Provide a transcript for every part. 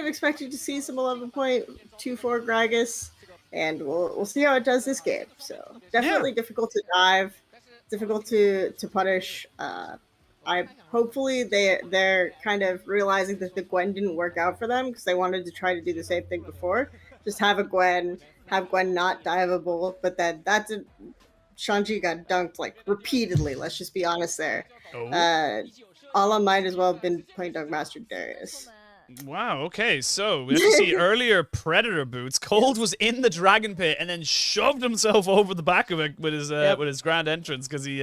of expecting to see some 11.24 Gragas, and we'll see how it does this game. So Yeah. definitely difficult to dive, difficult to punish. I hopefully they're kind of realizing that the Gwen didn't work out for them because they wanted to try to do the same thing before. Just have Gwen not diveable, but then that did, Shanji got dunked like repeatedly. Let's just be honest there. Oh. Uh, Ala might as well have been playing Dunk Master Darius. Wow, okay, so we actually see earlier Predator boots. Cold was in the Dragon Pit and then shoved himself over the back of it with his grand entrance because he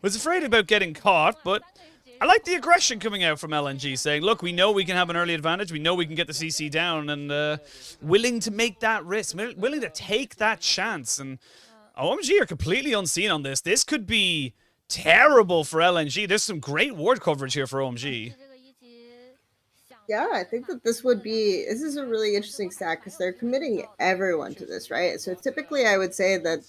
was afraid about getting caught, but I like the aggression coming out from LNG, saying, look, we know we can have an early advantage, we know we can get the CC down, and willing to make that risk, willing to take that chance, and OMG are completely unseen on this. This could be terrible for LNG. There's some great ward coverage here for OMG. Yeah, I think that this is a really interesting stack because they're committing everyone to this, right? So typically I would say that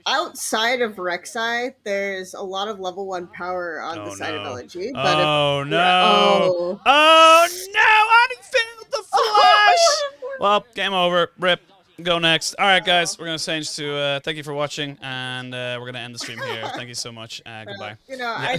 outside of Rek'Sai, there's a lot of level 1 power on the side of LNG. But if Oh no! oh Oh no! And he failed the flash! Well, game over. Rip. Go next. All right, guys, we're gonna change to thank you for watching, and we're gonna end the stream here. Thank you so much. Goodbye. You know, Yeah.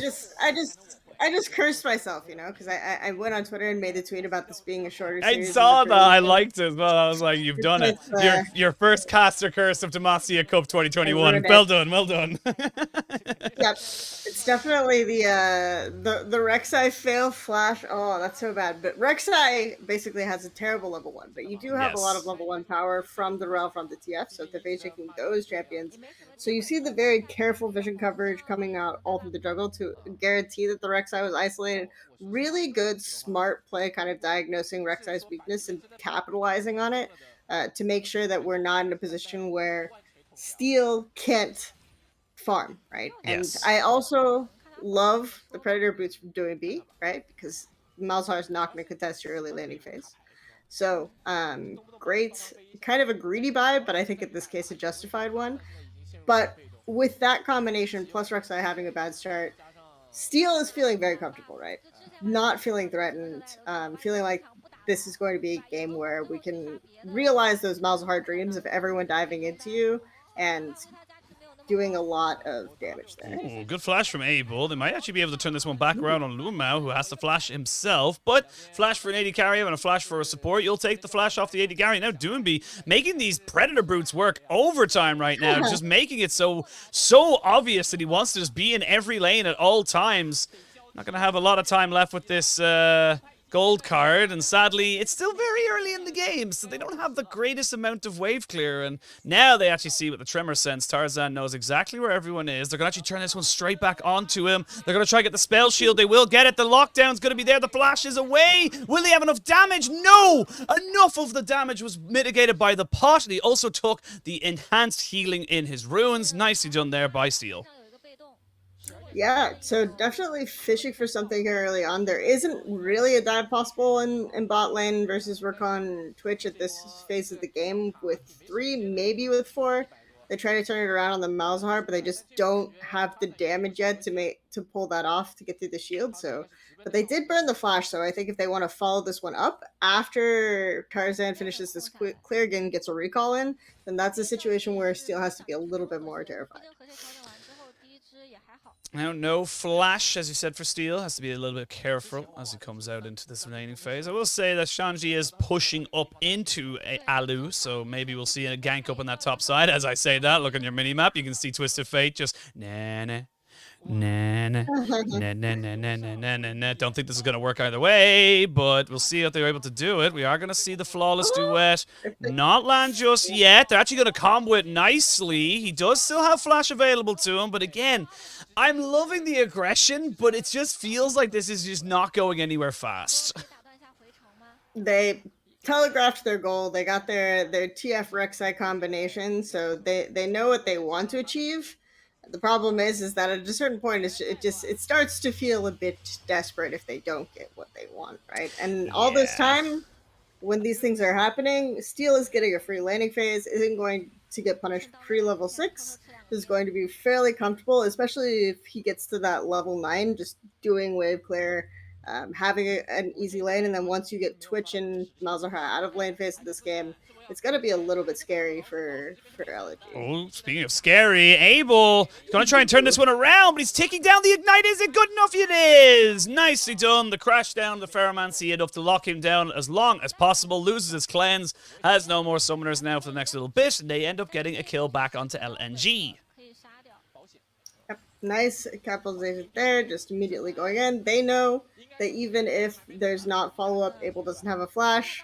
I just cursed myself, you know, because I went on Twitter and made a tweet about this being a shorter I series. saw that. I liked it as well. I was like, "You've done it. Because, Your first caster curse of Demacia Cup 2021. ruined it. Well done. Well done." Yep, it's definitely the Rek'Sai fail flash. Oh, that's so bad. But Rek'Sai basically has a terrible level 1, but you do have a lot of Yes. level 1 power from the Rel from the TF. So they're taking those champions. So you see the very careful vision coverage coming out all through the jungle to guarantee that the Rek'Sai was isolated. Really good, smart play, kind of diagnosing Rek'Sai's weakness and capitalizing on it to make sure that we're not in a position where Steel can't farm, right? And Yes. I also love the Predator boots from doing B, right? Because Malzahar is not going to contest your early landing phase. So, great, kind of a greedy buy, but I think in this case a justified one. But with that combination, plus Rek'Sai having a bad start, Steel is feeling very comfortable, right? Not feeling threatened, feeling like this is going to be a game where we can realize those Malzahar dreams of everyone diving into you and doing a lot of damage there. Ooh, good flash from Abel. They might actually be able to turn this one back around on Lumao, who has to flash himself. But flash for an AD carry and a flash for a support. You'll take the flash off the AD carry. Now Doomby making these Predator brutes work overtime right now. Just making it so obvious that he wants to just be in every lane at all times. Not going to have a lot of time left with this gold card, and sadly it's still very early in the game, so they don't have the greatest amount of wave clear, and now they actually see what the Tremor sense. Tarzan knows exactly where everyone is. They're going to actually turn this one straight back onto him. They're going to try to get the spell shield. They will get it. The lockdown's going to be there. The flash is away. Will they have enough damage? No! Enough of the damage was mitigated by the pot, and he also took the enhanced healing in his runes. Nicely done there by Steel. Yeah, so definitely fishing for something here early on. There isn't really a dive possible in bot lane versus Rakan Twitch at this phase of the game with 3, maybe with 4. They try to turn it around on the Malzahar, but they just don't have the damage yet to pull that off to get through the shield. So, but they did burn the flash. So I think if they want to follow this one up after Tarzan finishes this clear again, gets a recall in, then that's a situation where Steel has to be a little bit more terrified. Now, no flash, as you said, for Steel. Has to be a little bit careful as he comes out into this remaining phase. I will say that Shanji is pushing up into Alu, so maybe we'll see a gank up on that top side. As I say that, look on your mini-map, you can see Twisted Fate just na-na. Nah, nah, nah, nah, nah, nah, nah, nah, nah. Don't think this is going to work either way, but we'll see if they're able to do it. We are going to see the flawless duet not land just yet. They're actually going to combo it nicely. He does still have flash available to him, but again, I'm loving the aggression, but it just feels like this is just not going anywhere fast. They telegraphed their goal. They got their TF Rek'Sai combination, so they know what they want to achieve. The problem is that at a certain point, it starts to feel a bit desperate if they don't get what they want, right? And all this time, when these things are happening, Steel is getting a free landing phase, isn't going to get punished pre-level 6, is going to be fairly comfortable, especially if he gets to that level 9, just doing wave clear, having an easy lane, and then once you get Twitch and Malzahar out of lane phase of this game, it's gonna be a little bit scary for LNG. Oh, speaking of scary, Abel gonna try and turn this one around, but he's taking down the Ignite. Is it good enough? It is! Nicely done. The crash down the Ferromancy enough to lock him down as long as possible. Loses his cleanse, has no more summoners now for the next little bit, and they end up getting a kill back onto LNG. Yep. Nice capitalization there, just immediately going in. They know that even if there's not follow-up, Abel doesn't have a flash.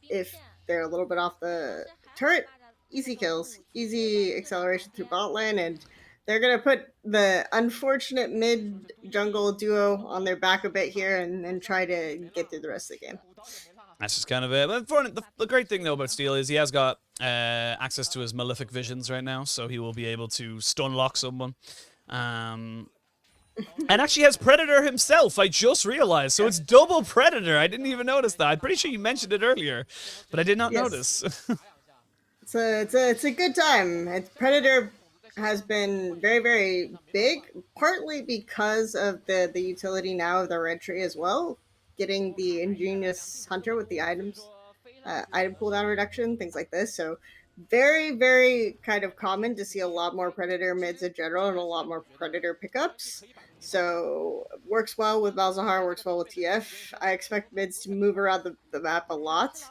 If they're a little bit off the turret, easy kills, easy acceleration through bot lane, and they're going to put the unfortunate mid jungle duo on their back a bit here and try to get through the rest of the game. That's just kind of it. But the great thing, though, about Steel is he has got access to his Malefic Visions right now, so he will be able to stun lock someone. And actually has Predator himself, I just realized. So it's double Predator. I didn't even notice that. I'm pretty sure you mentioned it earlier, but I did not notice. It's a good time. Predator has been very, very big, partly because of the utility now of the red tree as well. Getting the ingenious hunter with the items, item cooldown reduction, things like this. So very, very kind of common to see a lot more Predator mids in general and a lot more Predator pickups. So works well with Malzahar, works well with TF. I expect mids to move around the map a lot.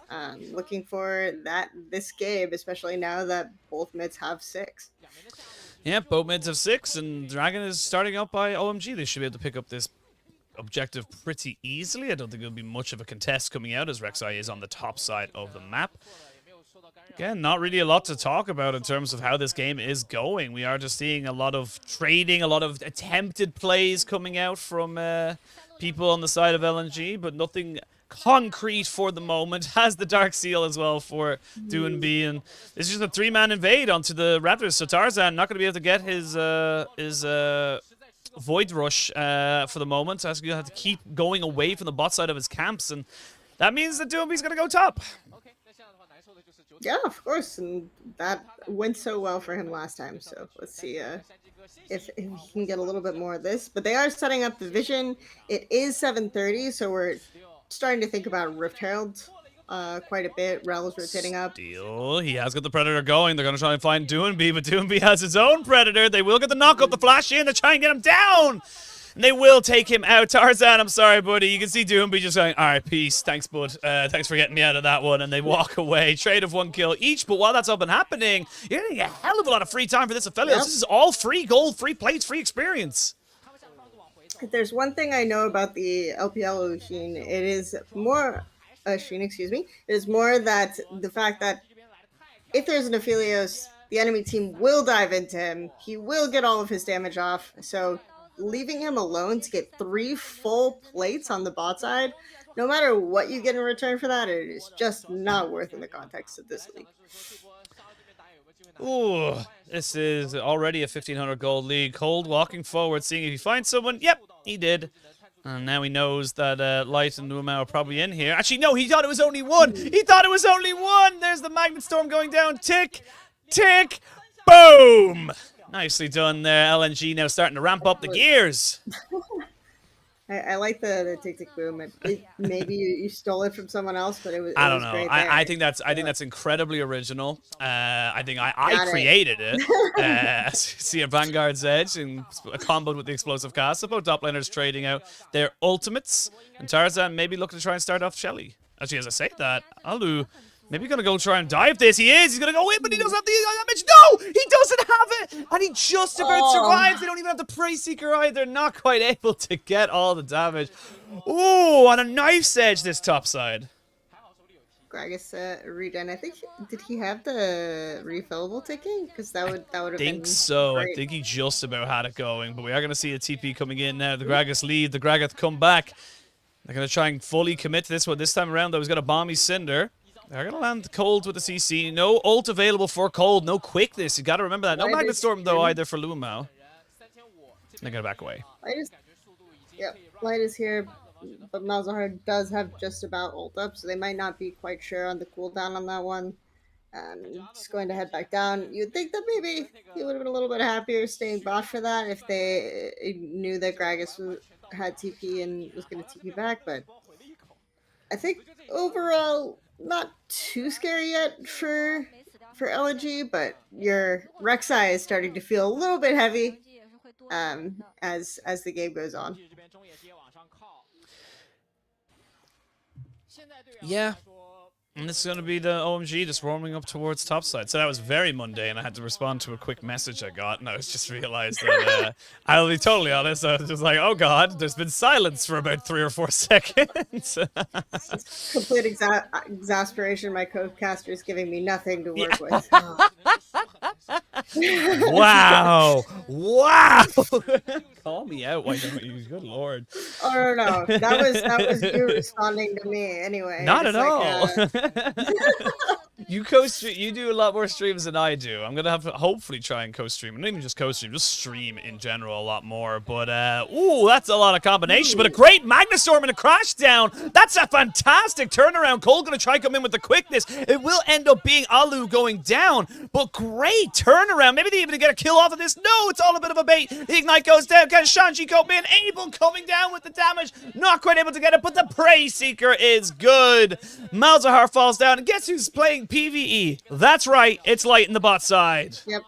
Looking for that this game, especially now that both mids have 6. Yeah, both mids have 6, and Dragon is starting out by OMG. They should be able to pick up this objective pretty easily. I don't think there'll be much of a contest coming out as Rek'Sai is on the top side of the map. Again, not really a lot to talk about in terms of how this game is going. We are just seeing a lot of trading, a lot of attempted plays coming out from people on the side of LNG, but nothing concrete for the moment. Has the Dark Seal as well for Doinb, and this is just a 3-man invade onto the Raptors. So Tarzan not going to be able to get his Void Rush for the moment. So he's going to have to keep going away from the bot side of his camps, and that means that Doinb's going to go top. Yeah, of course, and that went so well for him last time. So let's see if he can get a little bit more of this. But they are setting up the vision. It is 7:30, so we're starting to think about Rift Herald quite a bit. Rel is rotating up. Steel, he has got the Predator going. They're going to try and find Doinb, but Doinb has his own Predator. They will get the knock up, the flash in to try and get him down. And they will take him out. Tarzan, I'm sorry, buddy. You can see Doinb just going, all right, peace. Thanks, bud. Thanks for getting me out of that one. And they walk away. Trade of 1 kill each. But while that's up and happening, you're getting a hell of a lot of free time for this Aphelios. Yep. This is all free gold, free plates, free experience. If there's one thing I know about the LPL Sheen, it is more... Sheen, excuse me. It is more that the fact that if there's an Aphelios, the enemy team will dive into him. He will get all of his damage off. So leaving him alone to get 3 full plates on the bot side, no matter what you get in return for that, it is just not worth in the context of this league. Ooh, this is already a 1,500 gold league. Cold walking forward, seeing if he finds someone. Yep, he did. And now he knows that Light and Nuamau are probably in here. Actually, no, he thought it was only 1. He thought it was only 1. There's the Magnet Storm going down. Tick, tick, boom. Nicely done there. LNG now starting to ramp up the gears. I like the tick tick boom. Maybe you stole it from someone else, but it was. I don't know. Great I think that's incredibly original. I think I created it. See a Vanguard's Edge and comboed with the explosive cast. So both top laners trading out their ultimates, and Tarzan maybe looking to try and start off Shelly. Actually, as I say that, Alu maybe gonna go try and dive this. He is. He's gonna go in, but he doesn't have the damage. No, he doesn't have it, and he just about survives. They don't even have the Prey Seeker either. Not quite able to get all the damage. Ooh, on a knife's edge this top side. Gragas regen. I think did he have the refillable ticking? Because that would have been. I think so. Great. I think he just about had it going, but we are gonna see a TP coming in now. The Gragas lead. The Gragas come back. They're gonna try and fully commit to this one this time around. Though he's got a bomby Cinder. They're going to land Cold with the CC. No ult available for Cold. No quickness. You got to remember that. No Magnet Storm, though, either for Luamau. They're going to back away. Light is here, but Malzahar does have just about ult up, so they might not be quite sure on the cooldown on that one. Just going to head back down. You'd think that maybe he would have been a little bit happier staying bot for that if they knew that Gragas had TP and was going to TP back, but I think overall not too scary yet for LNG, but your Rek'Sai is starting to feel a little bit heavy as the game goes on. Yeah. And this is going to be the OMG just roaming up towards topside. So that was very mundane. I had to respond to a quick message I got, and I was just realized that, I'll be totally honest, I was just like, oh god, there's been silence for about 3 or 4 seconds. Complete exasperation. My co-caster is giving me nothing to work with. Wow. Wow. Call me out, why don't you? Good lord. Oh no, that was you responding to me anyway. Not at like, all. You do a lot more streams than I do. I'm gonna have to hopefully try and co-stream, and not even just co-stream, just stream in general a lot more. But ooh, that's a lot of combination. But a great Magnastorm and a crash down. That's a fantastic turnaround. Cole gonna try come in with the quickness. It will end up being Alu going down, but great turnaround. Maybe they even get a kill off of this. No, it's all a bit of a bait. The ignite goes down. Can Shanji come in? Abel coming down with the damage. Not quite able to get it, but the Prey Seeker is good. Malzahar falls down, and guess who's playing PvE? That's right, it's Light in the bot side. Yep.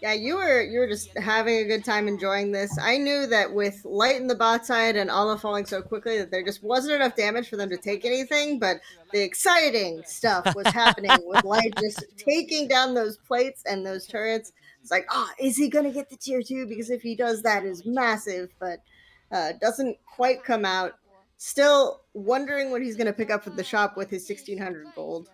Yeah, you were just having a good time enjoying this. I knew that with Light in the bot side and Ala falling so quickly that there just wasn't enough damage for them to take anything, but the exciting stuff was happening with Light just taking down those plates and those turrets. It's like, is he going to get the tier 2? Because if he does, that is massive, but doesn't quite come out. Still wondering what he's going to pick up from the shop with his 1600 gold.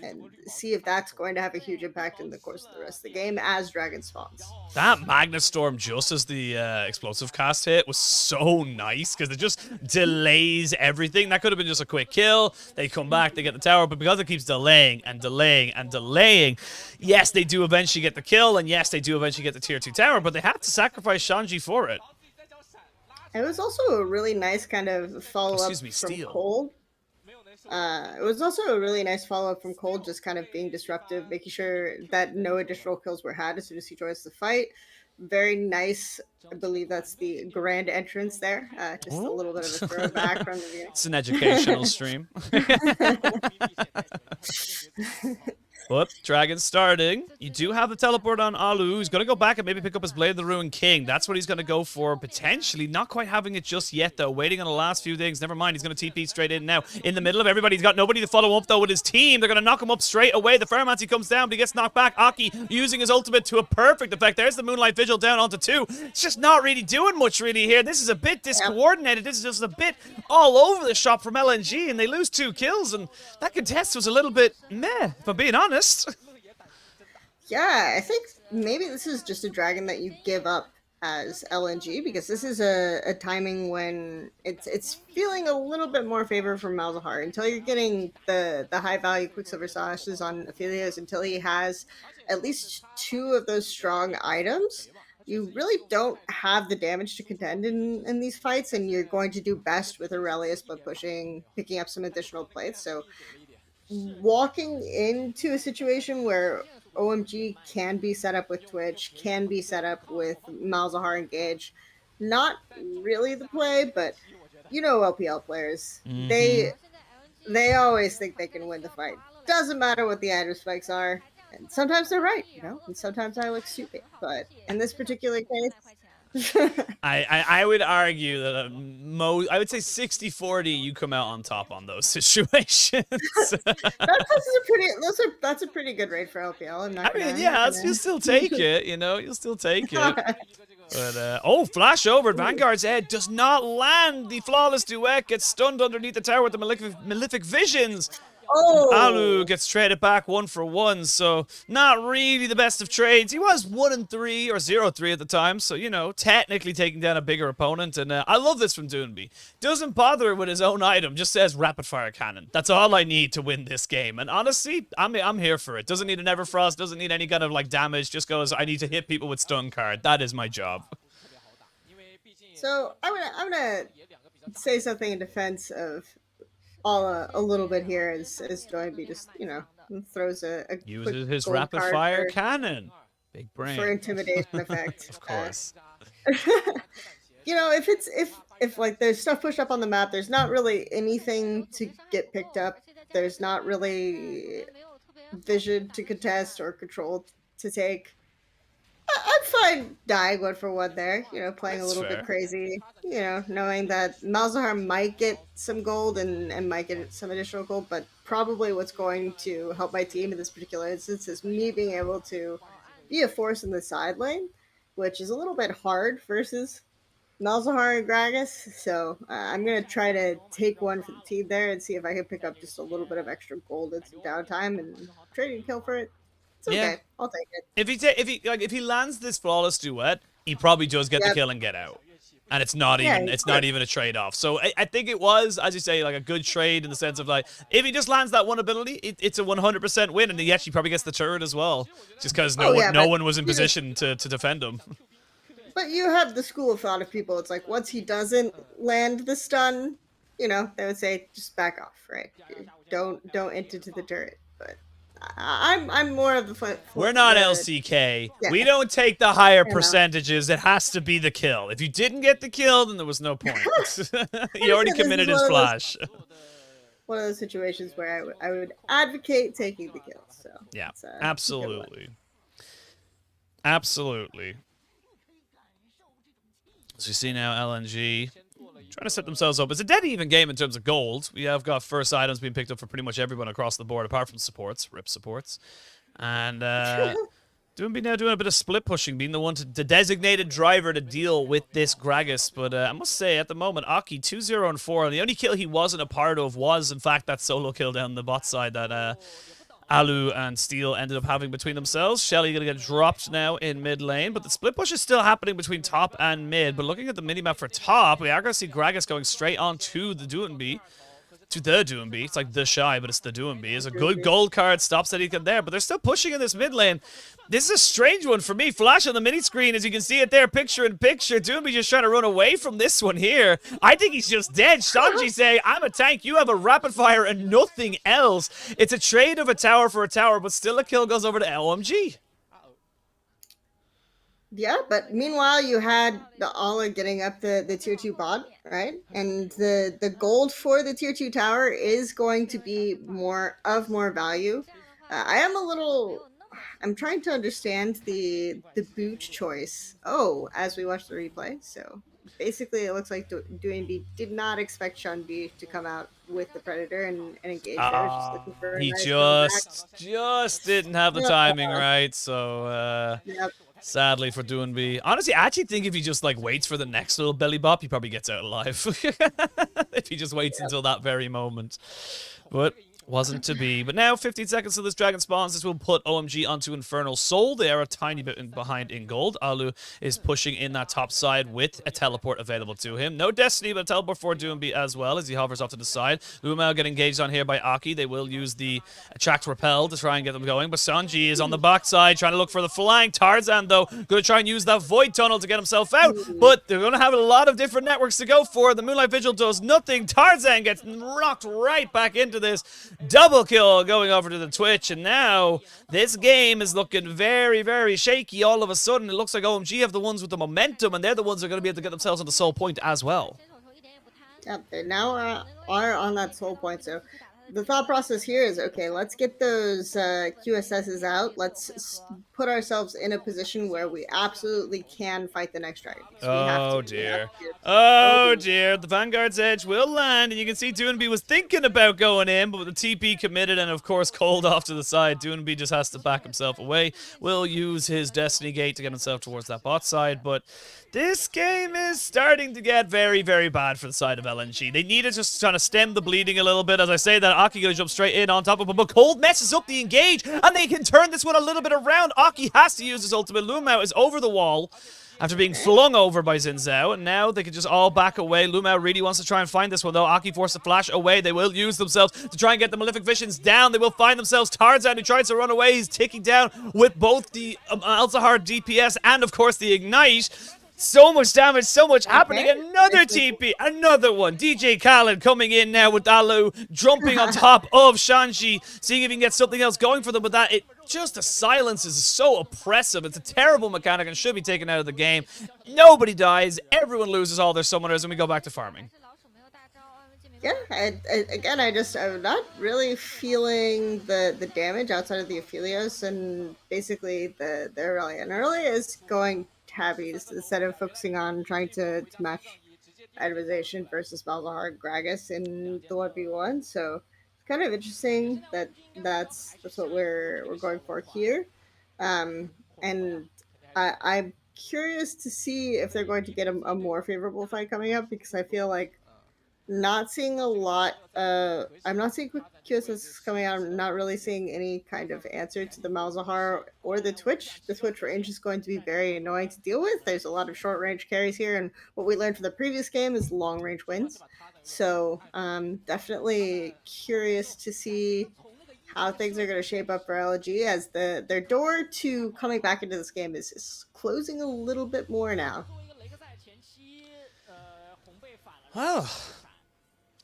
And see if that's going to have a huge impact in the course of the rest of the game as Dragon spawns. That Magnastorm just as the explosive cast hit was so nice because it just delays everything. That could have been just a quick kill. They come back, they get the tower, but because it keeps delaying and delaying and delaying, yes, they do eventually get the kill, and yes, they do eventually get the tier 2 tower, but they have to sacrifice Shanji for it. It was also a really nice kind of follow-up from Cole. It was also a really nice follow-up from Cole, just kind of being disruptive, making sure that no additional kills were had as soon as he joins the fight. Very nice. I believe that's the grand entrance there. Just a little bit of a throwback from the beginning. It's an educational stream. But Dragon starting. You do have the teleport on Alu. He's going to go back and maybe pick up his Blade of the Ruined King. That's what he's going to go for, potentially. Not quite having it just yet, though. Waiting on the last few things. Never mind. He's going to TP straight in now. In the middle of everybody. He's got nobody to follow up, though, with his team. They're going to knock him up straight away. The Ferromancy comes down, but he gets knocked back. Aki using his ultimate to a perfect effect. There's the Moonlight Vigil down onto 2. It's just not really doing much, really, here. This is a bit discoordinated. This is just a bit all over the shop from LNG, and they lose 2 kills, and that contest was a little bit meh, if I'm being honest. Yeah, I think maybe this is just a Dragon that you give up as LNG, because this is a timing when it's feeling a little bit more favor from Malzahar. Until you're getting the high value Quicksilver Slashes on Aphelios, until he has at least 2 of those strong items, you really don't have the damage to contend in these fights, and you're going to do best with Aurelius by picking up some additional plates. So walking into a situation where OMG can be set up with Twitch, can be set up with Malzahar engage. Not really the play, but you know LPL players. They always think they can win the fight. Doesn't matter what the item spikes are. And sometimes they're right, and sometimes I look stupid. But in this particular case, I would argue that I would say 60-40 you come out on top on those situations. That's a pretty good rate for LPL. You'll still take it, you'll still take it. But, flash over at Vanguard's head does not land. The flawless duet gets stunned underneath the tower with the malefic visions. Alu gets traded back 1 for 1, so not really the best of trades. He was 1-3 or 0-3 at the time, so, technically taking down a bigger opponent. And I love this from Doonby. Doesn't bother with his own item, just says rapid fire cannon. That's all I need to win this game. And honestly, I'm here for it. Doesn't need an Everfrost, doesn't need any kind of damage, just goes, I need to hit people with stun card. That is my job. So I'm gonna say something in defense of a little bit here as Doinby just, throws uses his rapid fire cannon. Big brain. For intimidation effect. Of course. you know, if like there's stuff pushed up on the map, there's not really anything to get picked up. There's not really vision to contest or control to take. I'm fine dying one for one there, you know, playing a That's little bit fair. crazy, you know, knowing that Malzahar might get some gold and might get some additional gold, but probably what's going to help my team in this particular instance is me being able to be a force in the side lane, which is a little bit hard versus Malzahar and Gragas. So I'm going to try to take one for the team there and see if I can pick up just a little bit of extra gold in some downtime and trading kill for it. It's Yeah. okay. I'll take it. If he lands this flawless duet, he probably does get the Yep. kill and get out. And it's not Yeah, even he it's not could. even a trade off. So I think it was, as you say, like a good trade in the sense of like if he just lands that one ability, it's a 100% win, and he actually probably gets the turret as well, just because Oh yeah, no but one was in you know, position to defend him. but you have the school of thought of people. It's like once he doesn't land the stun, you know, they would say just back off, right? Don't enter to the turret. But I'm more of We're not the LCK. yeah, We don't take the higher I know. percentages. It has to be the kill. If you didn't get the kill, then there was no point. He already This committed is his flash. one of those situations where I would advocate taking the kill. So Yeah, it's a good one. absolutely. Absolutely. As you see now, LNG trying to set themselves up. It's a dead even game in terms of gold. We have got first items being picked up for pretty much everyone across the board, apart from supports, RIP supports. And now doing a bit of split pushing, being the one the designated driver to deal with this Gragas. But I must say, at the moment, Aki 2-0 and 4, and the only kill he wasn't a part of was, in fact, that solo kill down the bot side that Alu and Steel ended up having between themselves. Shelly going to get dropped now in mid lane, but the split push is still happening between top and mid. But looking at the minimap for top, we are going to see Gragas going straight on to the Doomby. To the Doomby. It's like the Shy, but it's the Doomby. It's a good gold card, stops that he can there, but they're still pushing in this mid lane. This is a strange one for me. Flash on the mini screen, as you can see it there, picture in picture. Doomby just trying to run away from this one here. I think he's just dead. Sanji saying, I'm a tank, you have a rapid fire and nothing else. It's a trade of a tower for a tower, but still a kill goes over to OMG. Yeah, but meanwhile, you had the Ala getting up the tier 2 bot, right? And the gold for the tier 2 tower is going to be more value. I am a little. I'm trying to understand the boot choice. Oh, as we watch the replay, so basically, it looks like Doinby did not expect Shunbi to come out with the Predator and engage there. Was just looking for a He nice comeback. just didn't have the timing right, so Yep. sadly for Doonby. Honestly, I actually think if he just like waits for the next little belly bop, he probably gets out alive. If he just waits until that very moment. But wasn't to be. But now 15 seconds till this dragon spawns. This will put OMG onto Infernal Soul. They are a tiny bit behind in gold. Alu is pushing in that top side with a teleport available to him. No Destiny, but a teleport for Doomby as well as he hovers off to the side. Lumao get engaged on here by Aki. They will use the Attract Repel to try and get them going. But Sanji is on the backside trying to look for the flank. Tarzan, though, going to try and use that Void Tunnel to get himself out. But they're going to have a lot of different networks to go for. The Moonlight Vigil does nothing. Tarzan gets knocked right back into this. Double kill going over to the Twitch, and now this game is looking very, very shaky. All of a sudden, it looks like OMG have the ones with the momentum, and they're the ones that are going to be able to get themselves on the soul point as well. Yep, they now are on that soul point. So the thought process here is okay. Let's get those QSSs out. Let's put ourselves in a position where we absolutely can fight the next dragon. Oh dear. Oh dear. The Vanguard's Edge will land, and you can see Doonby was thinking about going in, but with the TP committed and of course cold off to the side, Doonby just has to back himself away. Will use his Destiny Gate to get himself towards that bot side, but this game is starting to get very, very bad for the side of LNG. They need to just trying to stem the bleeding a little bit. As I say that, Aki going to jump straight in on top of him, but Cold messes up the engage, and they can turn this one a little bit around. Aki has to use his ultimate. Lumao is over the wall after being flung over by Xin Zhao, and now they can just all back away. Lumao really wants to try and find this one, though. Aki forced the flash away. They will use themselves to try and get the Malefic Visions down. They will find themselves Tarzan, who tries to run away. He's ticking down with both the Alzahar DPS and, of course, the Ignite. So much damage, so much happening. Okay. Another TP, another one. DJ Khaled coming in now with Alu, jumping on top of Shanji, seeing if he can get something else going for them. But that, just the silence is so oppressive. It's a terrible mechanic and should be taken out of the game. Nobody dies, everyone loses all their summoners, and we go back to farming. Yeah, I'm not really feeling the damage outside of the Aphelios, and basically the early. And early is going tabbies instead of focusing on trying to match itemization versus Malzahar Gragas in the 1v1. So it's kind of interesting that that's what we're going for here. And I'm curious to see if they're going to get a more favorable fight coming up, because I feel like not seeing a lot. I'm not seeing quick QSS coming out. I'm not really seeing any kind of answer to the Malzahar or the Twitch. The Twitch range is going to be very annoying to deal with. There's a lot of short range carries here, and what we learned from the previous game is long range wins. So definitely curious to see how things are going to shape up for LG, as their door to coming back into this game is closing a little bit more now. Well,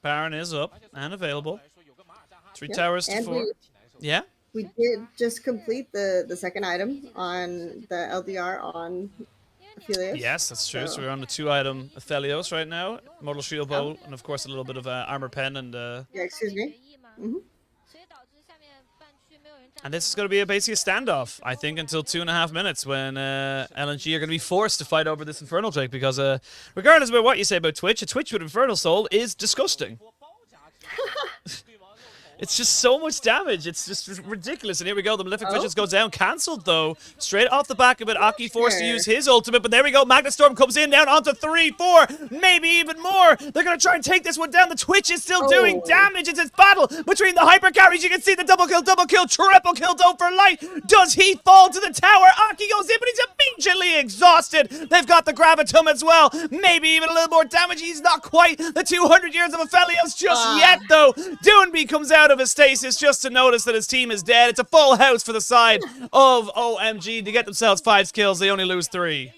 Baron is up and available. 3 Yep. towers to And 4. Yeah? we did just complete the second item on the LDR on Aphelios. Yes, that's true. So we're on the 2-item Aphelios right now. Mortal Shield Bow, and of course a little bit of Armor Pen and... Yeah, excuse me. Mm-hmm. And this is going to be basically a standoff, I think, until 2.5 minutes when LNG are going to be forced to fight over this Infernal Drake, because regardless of what you say about Twitch, a Twitch with Infernal Soul is disgusting. It's just so much damage. It's just ridiculous. And here we go. The Malefic Visions goes down. Cancelled, though. Straight off the back of it. Aki forced to use his ultimate. But there we go. Magnet Storm comes in down onto 3, 4. Maybe even more. They're going to try and take this one down. The Twitch is still doing damage. It's this battle between the hyper carries. You can see the double kill, triple kill, though, for Light. Does he fall to the tower? Aki goes in, but he's immediately exhausted. They've got the Gravitum as well. Maybe even a little more damage. He's not quite the 200 years of Aphelios just yet, though. Doonby comes out of his stasis just to notice that his team is dead. It's a full house for the side of OMG to get themselves 5 kills. They only lose 3.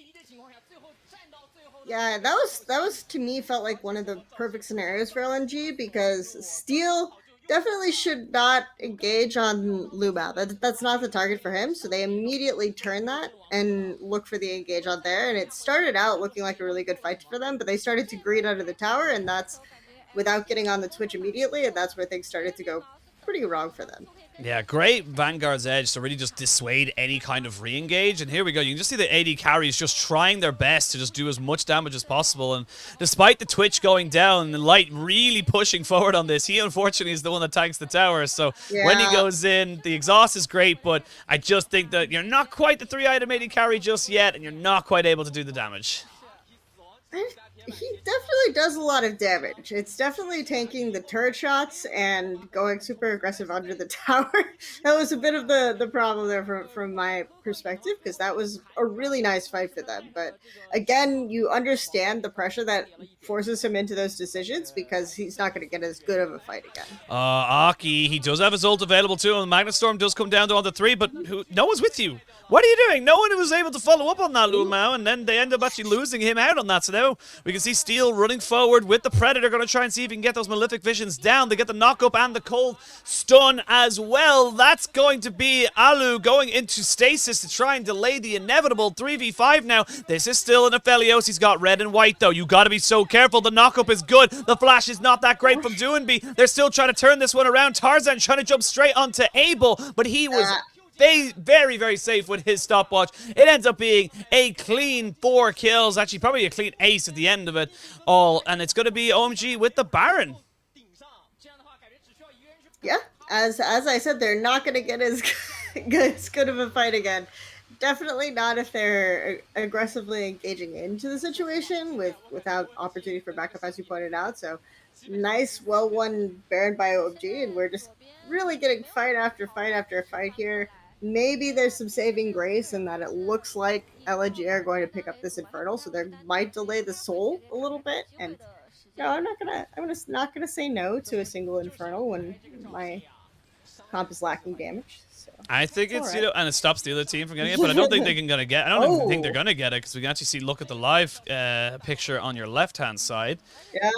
Yeah, that was to me felt like one of the perfect scenarios for LNG, because Steel definitely should not engage on Luma. That's not the target for him, so they immediately turn that and look for the engage on there. And it started out looking like a really good fight for them, but they started to greed out of the tower, and that's without getting on the Twitch immediately, and that's where things started to go pretty wrong for them. Yeah, great Vanguard's Edge to really just dissuade any kind of re-engage. And here we go. You can just see the AD carries just trying their best to just do as much damage as possible. And despite the Twitch going down, the Light really pushing forward on this, he unfortunately is the one that tanks the tower. So when he goes in, the exhaust is great, but I just think that you're not quite the 3-item AD carry just yet, and you're not quite able to do the damage. He definitely does a lot of damage. It's definitely tanking the turret shots and going super aggressive under the tower. That was a bit of the problem there from my perspective, because that was a really nice fight for them. But again, you understand the pressure that forces him into those decisions, because he's not going to get as good of a fight again. Aki, he does have his ult available too, and the Magnet Storm does come down to on the 3, but no one's with you. What are you doing? No one was able to follow up on that, Lumao, and then they end up actually losing him out on that. So now we can see Steel running forward with the Predator, going to try and see if he can get those Malefic Visions down. They get the knock-up and the cold stun as well. That's going to be Alu going into stasis to try and delay the inevitable 3v5 now. This is still an Aphelios. He's got red and white, though. You got to be so careful. The knock-up is good. The flash is not that great from Doonby. They're still trying to turn this one around. Tarzan trying to jump straight onto Abel, but he was very, very safe with his stopwatch. It ends up being a clean 4 kills. Actually, probably a clean ace at the end of it all. And it's going to be OMG with the Baron. Yeah, as I said, they're not going to get as good of a fight again. Definitely not if they're aggressively engaging into the situation without opportunity for backup, as you pointed out. So nice, well-won Baron by OMG, and we're just really getting fight after fight after fight here. Maybe there's some saving grace in that it looks like LNG are going to pick up this Infernal, so they might delay the soul a little bit. And no, I'm not gonna say no to a single Infernal when my Comp is lacking damage. So I think it's, right. and it stops the other team from getting it, but I don't think they can gonna get. I don't even think they're Oh. gonna get it because we can actually see. Look at the live picture on your left-hand side. Yeah.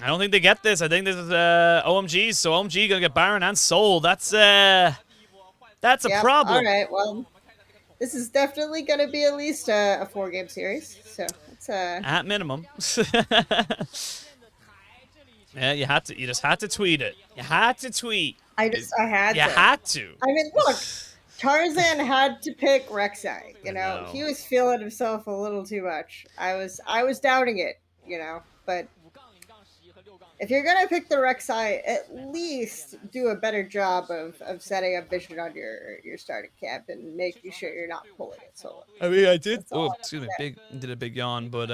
I don't think they get this. I think this is OMG. So OMG gonna get Baron and Soul. That's a problem. All right. Well, this is definitely going to be at least a 4-game series. So it's At minimum. Yeah, you just had to tweet it. You had to tweet. I had you to. had to. I mean, look, Tarzan had to pick Rek'Sai. You know, know. he was feeling himself a little too much. I was doubting it. But if you're gonna pick the Rek'Sai, at least do a better job of setting up vision on your starting camp and making sure you're not pulling it solo. I mean, I did. Oh, excuse me. Did a big yawn, but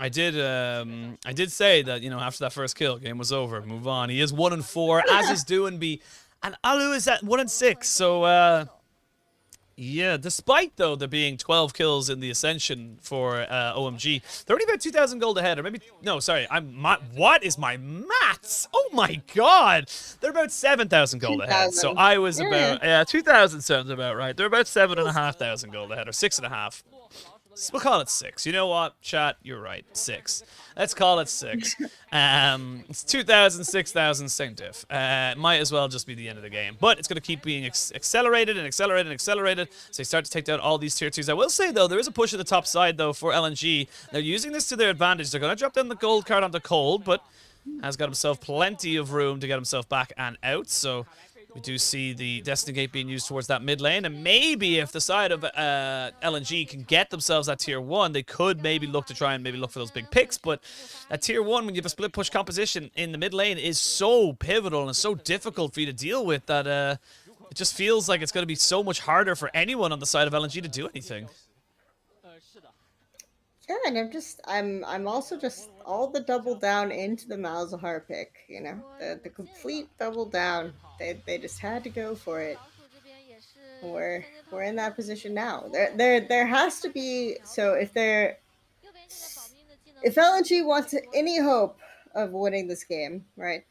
I did say that after that first kill, game was over. Move on. He is 1-4, as is Doinby, and Alu is at 1-6. So yeah, despite though there being 12 kills in the Ascension for OMG, they're only about 2,000 gold ahead, or maybe no, sorry, what is my maths? Oh my god, they're about 7,000 gold ahead. So I was about 2,000 sounds about right. They're about 7,500 gold ahead, or 6.5. We'll call it 6. You know what, chat? You're right. 6. Let's call it 6. It's 2,000, 6,000, same diff. Might as well just be the end of the game. But it's going to keep being accelerated and accelerated and accelerated. So you start to take down all these tier 2s. I will say, though, there is a push at the top side, though, for LNG. They're using this to their advantage. They're going to drop down the gold card onto Cold, but has got himself plenty of room to get himself back and out. So we do see the Destiny Gate being used towards that mid lane, and maybe if the side of LNG can get themselves that tier 1, they could maybe look to try and look for those big picks. But at tier 1, when you have a split push composition in the mid lane, is so pivotal and so difficult for you to deal with that it just feels like it's going to be so much harder for anyone on the side of LNG to do anything. Yeah, and I'm also just all the double down into the Malzahar pick. The complete double down. They just had to go for it. We're in that position now. There has to be. So if LNG wants any hope of winning this game, right?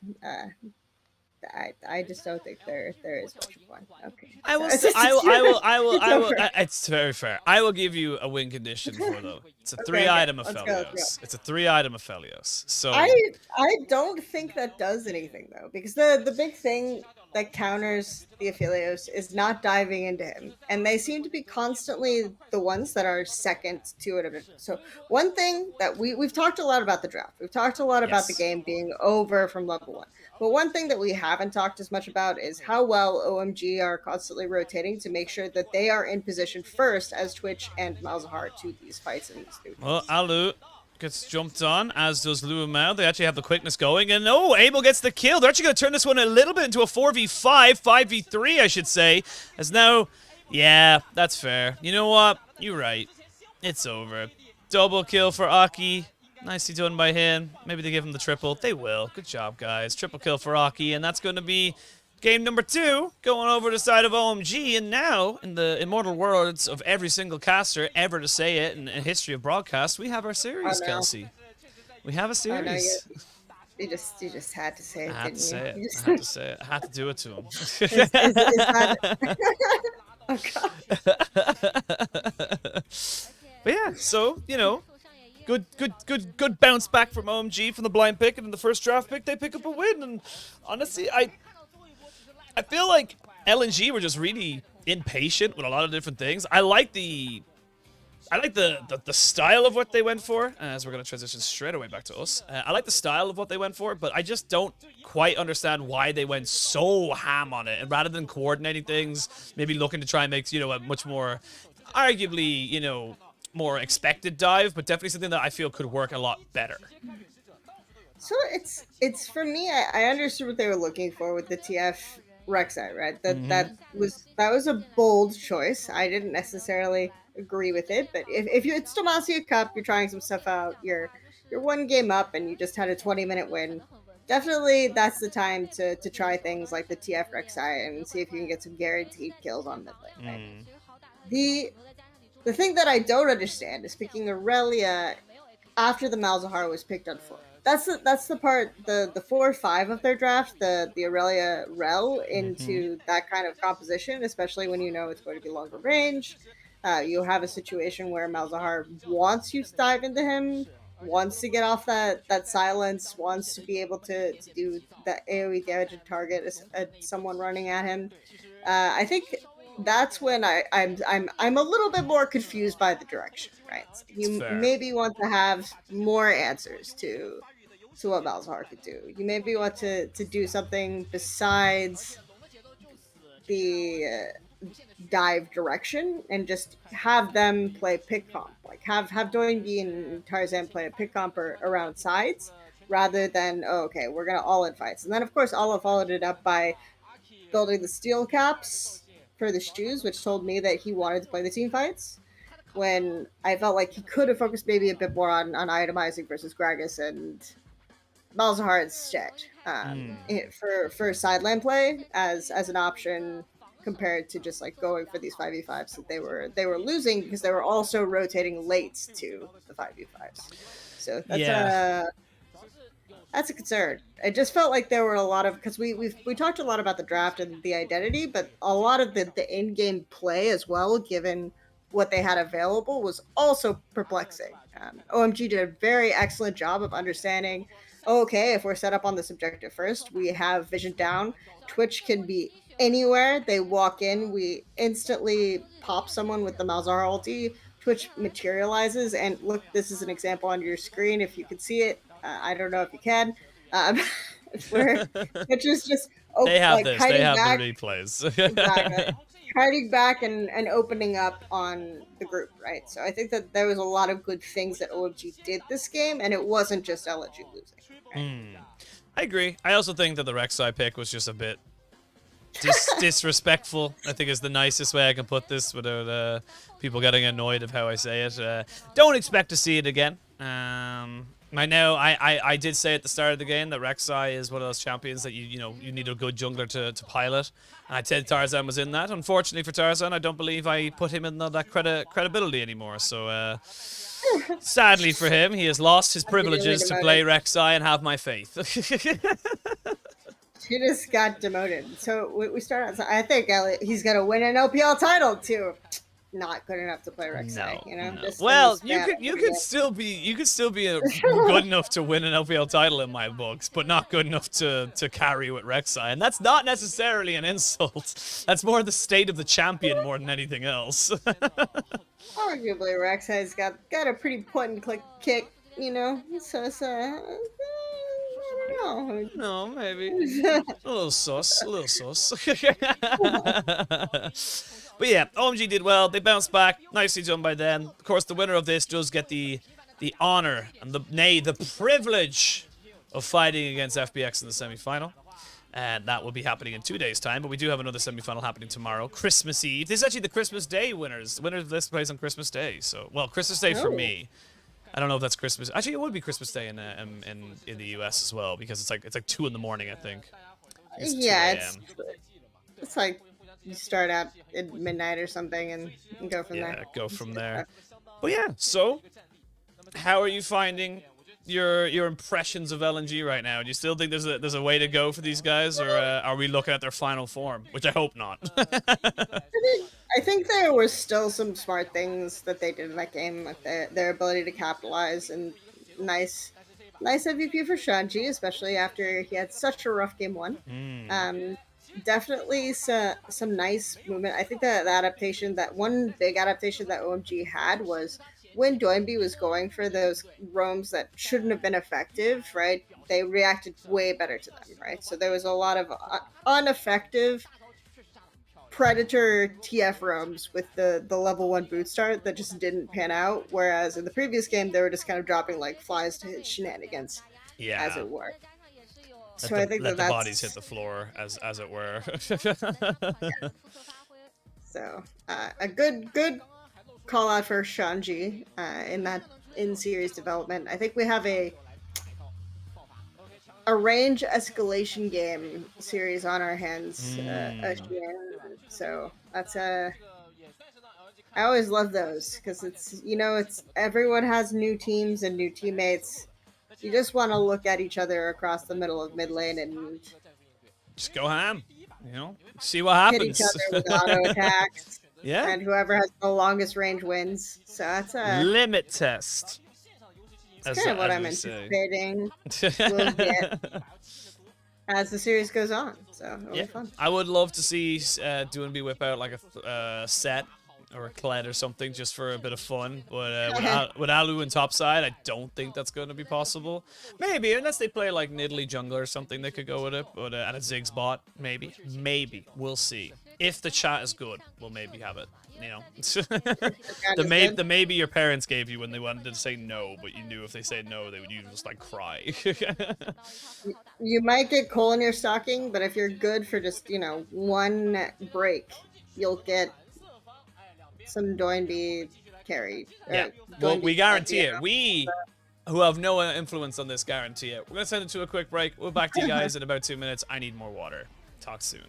I just don't think there is much of one. Okay. I will. It's very fair. I will give you a win condition for though. It's a 3-item Aphelios. It's a 3-item Aphelios. So I don't think that does anything though, because the big thing that counters the Aphelios is not diving into him, and they seem to be constantly the ones that are second to it. So one thing that we've talked a lot about the draft. We've talked a lot about the game being over from level 1. But one thing that we haven't talked as much about is how well OMG are constantly rotating to make sure that they are in position first as Twitch and Malzahar to these fights in these new Well, Alu gets jumped on, as does Luamau. They actually have the quickness going, and Abel gets the kill. They're actually going to turn this one a little bit into a 4v5, 5v3, I should say. As now, yeah, that's fair. You know what? You're right. It's over. Double kill for Aki. Nicely done by him. Maybe they give him the triple. They will. Good job, guys. Triple kill for Aki, and that's going to be game number 2, going over to the side of OMG. And now, in the immortal words of every single caster ever to say it in history of broadcast, we have our series, Kelsey. We have a series. You just had to say it. I had to say it. I had to say it. I had to do it to him. is that... Oh, God. But yeah, so, Good bounce back from OMG from the blind pick, and in the first draft pick they pick up a win. And honestly, I feel like LNG were just really impatient with a lot of different things. I like the style of what they went for, as we're going to transition straight away back to us. I like the style of what they went for, but I just don't quite understand why they went so ham on it. And rather than coordinating things, maybe looking to try and make a much more, arguably, more expected dive, but definitely something that I feel could work a lot better. So it's for me, I understood what they were looking for with the TF Rek'Sai, right? That was a bold choice. I didn't necessarily agree with it, but if it's Demacia Cup, you're trying some stuff out, you're 1 game up and you just had a 20-minute win, definitely that's the time to try things like the TF Rek'Sai and see if you can get some guaranteed kills on mid lane, right? The thing that I don't understand is picking Aurelia after the Malzahar was picked on 4. that's the part, the 4 or 5 of their draft, the Aurelia Rel into that kind of composition, especially when you know it's going to be longer range. You have a situation where Malzahar wants you to dive into him, wants to get off that silence, wants to be able to do that AoE damage and target someone running at him. I think that's when I'm a little bit more confused by the direction. Right, It's you fair. maybe want to have more answers to what Malzahar could do. You maybe want to do something besides the dive direction and just have them play pick comp. Like have Doinby and Tarzan play a pick comp around sides rather than, oh, okay, we're gonna all in fights. And then of course Olive followed it up by building the steel caps for the shoes, which told me that he wanted to play the team fights. When I felt like he could have focused maybe a bit more on itemizing versus Gragas and Malzahar instead, for sideline play as an option compared to just like going for these 5v5s that they were losing because they were also rotating late to the 5v5s. So Yeah. that's a concern. It just felt like there were a lot of, because we talked a lot about the draft and the identity, but a lot of the in game play as well, given what they had available, was also perplexing. OMG did a very excellent job of understanding. Okay, if we're set up on this objective first, we have vision down. Twitch can be anywhere. They walk in, we instantly pop someone with the Malzahar ulti. Twitch materializes, and look, this is an example on your screen if you can see it. I don't know if you can. Um, where Twitch is just They have like this. They hiding have the back, replays. exactly, hiding back and opening up on the group, right? So I think that there was a lot of good things that OMG did this game, and it wasn't just LNG losing. Right? I agree. I also think that the Rek'Sai pick was just a bit disrespectful, I think is the nicest way I can put this without people getting annoyed of how I say it. Don't expect to see it again. I know I did say at the start of the game that Rek'Sai is one of those champions that you need a good jungler to pilot. And I said Tarzan was in that. Unfortunately for Tarzan, I don't believe I put him in that credibility anymore. So sadly for him, he has lost his Immediately privileges to demoted. play Rek'Sai and have my faith. She just got demoted. So we start out. So I think he's gonna win an LPL title too. Not good enough to play Rek'Sai, No, you know. no. Just in the Well, you span could of you a could year. still be good enough to win an LPL title in my books, but not good enough to carry with Rek'Sai, and that's not necessarily an insult. That's more the state of the champion more than anything else. Arguably, Rek'Sai's got a pretty point and click kick, you know. So I don't No, maybe know. a little sauce, a little sauce. But yeah, OMG did well. They bounced back. Nicely done by them. Of course, the winner of this does get the honor and the privilege of fighting against FBX in the semi-final. And that will be happening in 2 days' time. But we do have another semi-final happening tomorrow, Christmas Eve. This is actually the Christmas Day winners. Winners of this plays on Christmas Day. So, well, Christmas Day for Oh, me. I don't know if that's Christmas. Actually, it would be Christmas Day in the US as well because it's like 2 in the morning. I think it's 2 yeah, a.m. it's like you start out at midnight or something and go from there. Yeah, go from there. But yeah, so how are you finding your impressions of LNG right now? Do you still think there's a way to go for these guys, or are we looking at their final form? Which I hope not. I think there were still some smart things that they did in that game, like their ability to capitalize, and nice MVP for Shanji, especially after he had such a rough game one. Um, Definitely some nice movement. I think that the adaptation, that one big adaptation that OMG had was when Doinby was going for those roams that shouldn't have been effective, right? They reacted way better to them, right? So there was a lot of ineffective Predator TF roams with the level 1 boot start that just didn't pan out. Whereas in the previous game, they were just kind of dropping like flies to hit shenanigans, as Yeah, it were. So I think let that the bodies hit that's the floor as it were. so a good call out for Shanji in that in series development. I think we have a range escalation game series on our hands, so that's a I always love those because it's everyone has new teams and new teammates. You just want to look at each other across the middle of mid lane and just go ham. You know, see what hit each happens. other with auto attacks. Yeah. And whoever has the longest range wins. So that's a limit test. That's kind of what I'm anticipating we'll get as the series goes on. So it'll be fun. I would love to see Doinby whip out like a set or a Kled or something just for a bit of fun. But with Alu and topside, I don't think that's going to be possible. Maybe, unless they play like Nidalee jungler or something, they could go with it. But and a Ziggs bot, maybe. We'll see. If the chat is good, we'll maybe have it. You know, the maybe your parents gave you when they wanted to say no, but you knew if they say no, they would just like cry. You might get coal in your stocking, but if you're good for just, you know, one break, you'll get some Doinby carry. Yeah, well, we guarantee it. We, who have no influence on this, guarantee it. We're going to send it to a quick break. We'll back to you guys in about 2 minutes. I need more water. Talk soon.